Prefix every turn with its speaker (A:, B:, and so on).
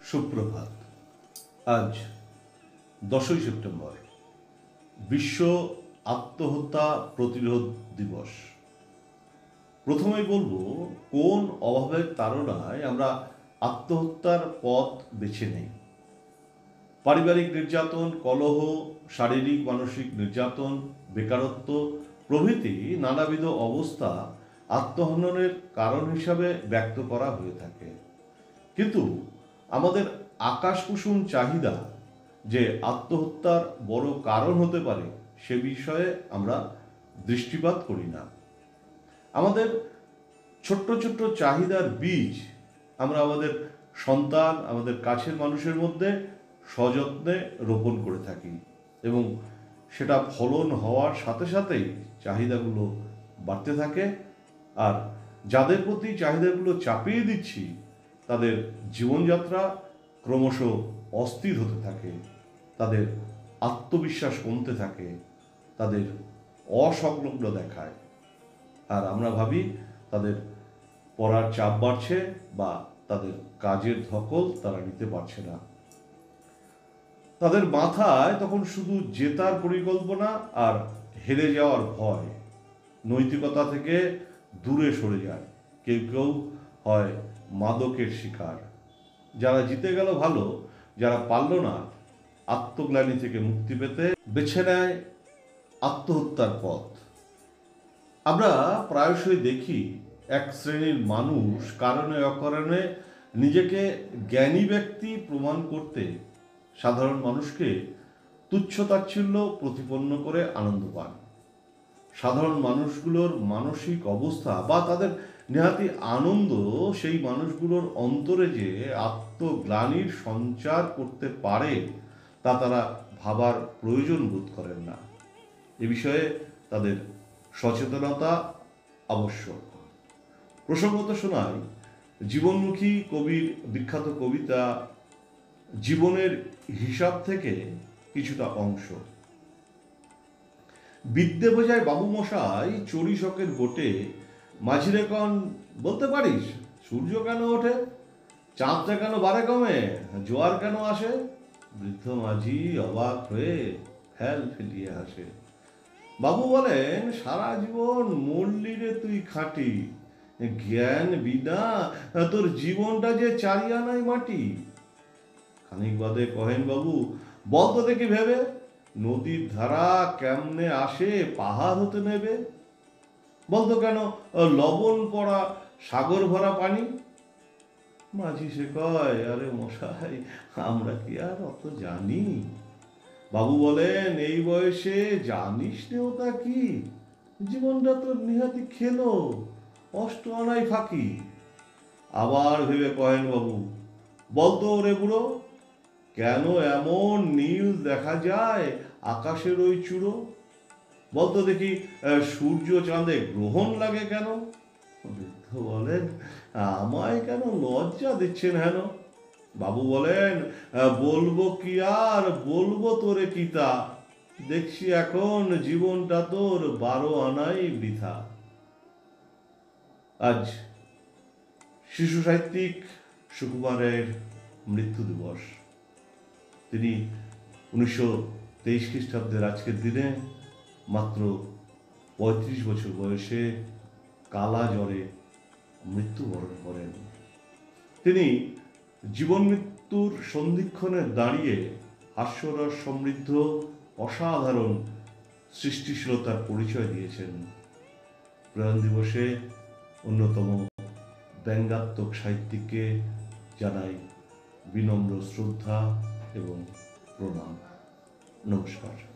A: সুপ্রভাত। আজ 10ই সেপ্টেম্বর, বিশ্ব আত্মহত্যা প্রতিরোধ দিবস। প্রথমেই বলবো, কোন অভাবের তাড়নায় আমরা আত্মহত্যার পথ বেছে নেই। পারিবারিক নির্যাতন, কলহ, শারীরিক মানসিক নির্যাতন, বেকারত্ব প্রভৃতি নানাবিধ অবস্থা আত্মহননের কারণ হিসাবে ব্যক্ত করা হয়ে থাকে। কিন্তু আমাদের আকাশকুসুম চাহিদা যে আত্মহত্যার বড় কারণ হতে পারে সে বিষয়ে আমরা দৃষ্টিপাত করি না। আমাদের ছোট্ট ছোট্ট চাহিদার বীজ আমরা আমাদের সন্তান, আমাদের কাছের মানুষের মধ্যে সযত্নে রোপণ করে থাকি এবং সেটা ফলন হওয়ার সাথে সাথেই চাহিদাগুলো বাড়তে থাকে। আর যাদের প্রতি চাহিদাগুলো চাপিয়ে দিচ্ছি তাদের জীবনযাত্রা ক্রমশ অস্থির হতে থাকে, তাদের আত্মবিশ্বাস কমতে থাকে, তাদের অসংলগ্ন দেখায়। আর আমরা ভাবি তাদের পড়ার চাপ বাড়ছে বা তাদের কাজের ধকল তারা নিতে পারছে না। তাদের মাথায় তখন শুধু জেতার পরিকল্পনা আর হেরে যাওয়ার ভয়। নৈতিকতা থেকে দূরে সরে যায়। কেউ কেউ হয় মাদকের শিকার। যারা জিতে গেল ভালো, যারা পারল না আত্মগ্লানি থেকে মুক্তি পেতে বেছে নেয় আত্মহত্যার পথ। আমরা প্রায়শই দেখি এক শ্রেণীর মানুষ কারণে অকারণে নিজেকে জ্ঞানী ব্যক্তি প্রমাণ করতে সাধারণ মানুষকে তুচ্ছ-তাচ্ছিল্য প্রতিপন্ন করে আনন্দ পান। সাধারণ মানুষগুলোর মানসিক অবস্থা বা তাদের নেহাতি আনন্দ সেই মানুষগুলোর অন্তরে যে আত্মগ্লানির সঞ্চার করতে পারে তা তারা ভাবার প্রয়োজন বোধ করেন না। এ বিষয়ে তাদের সচেতনতা আবশ্যক। প্রসঙ্গত শোনাই জীবনমুখী কবির বিখ্যাত কবিতা জীবনের হিসাব থেকে কিছুটা অংশ। বিদ্যে বোঝায় বাবু মশাই চড়ি শখের বোটে, মাঝিরে কন বলতে পারিস সূর্য কেন ওঠে, চাঁদটা কেন বারে কমে, জোয়ার কেন আসে। বৃদ্ধ মাঝি অবাক হয়ে ফেল ফেলিয়ে হাসে। বাবু বলেন, সারা জীবন মরলি রে তুই খাঁটি, জ্ঞান বিনা তোর জীবনটা যে চারিয়ানাই মাটি। খানিক বাদে কহেন বাবু, বল তো দেখি ভেবে, নদীর ধারা কেমনে আসে পাহাড় হতে নেবে। বলতো কেন লবণ পড়া সাগর ভরা পানি। মাঝি সে কয়, আরে মশাই আমরা কি আর অত জানি। বাবু বলেন, এই বয়সে জানিস নেও তা কি, জীবনটা তোর নিহাতি খেলো, অষ্ট আনাই ফাঁকি। আবার ভেবে কহেন বাবু, বলতো রে বুড়ো, কেন এমন নীল দেখা যায় আকাশের ওই চূড়ো। বলতো দেখি সূর্য চাঁদে গ্রহণ লাগে কেন। বৃদ্ধ বলেন, আমায় কেন লজ্জা দিচ্ছেন হেন। বাবু বলেন, বলবো কি আর বলবো তোরে কিতা, দেখছি এখন জীবনটা তোর 12 আনাই বৃথা। আজ শিশু সাহিত্যিক সুকুমারের মৃত্যু দিবস। তিনি 1923 খ্রিস্টাব্দের আজকের দিনে মাত্র 35 বছর বয়সে কালা জ্বরে মৃত্যুবরণ করেন। তিনি জীবন মৃত্যুর সন্ধিক্ষণে দাঁড়িয়ে হাস্যরস সমৃদ্ধ অসাধারণ সৃষ্টিশীলতার পরিচয় দিয়েছেন। প্রয়াণ দিবসে অন্যতম ব্যঙ্গাত্মক সাহিত্যিককে জানাই বিনম্র শ্রদ্ধা এবং প্রণাম। নমস্কার।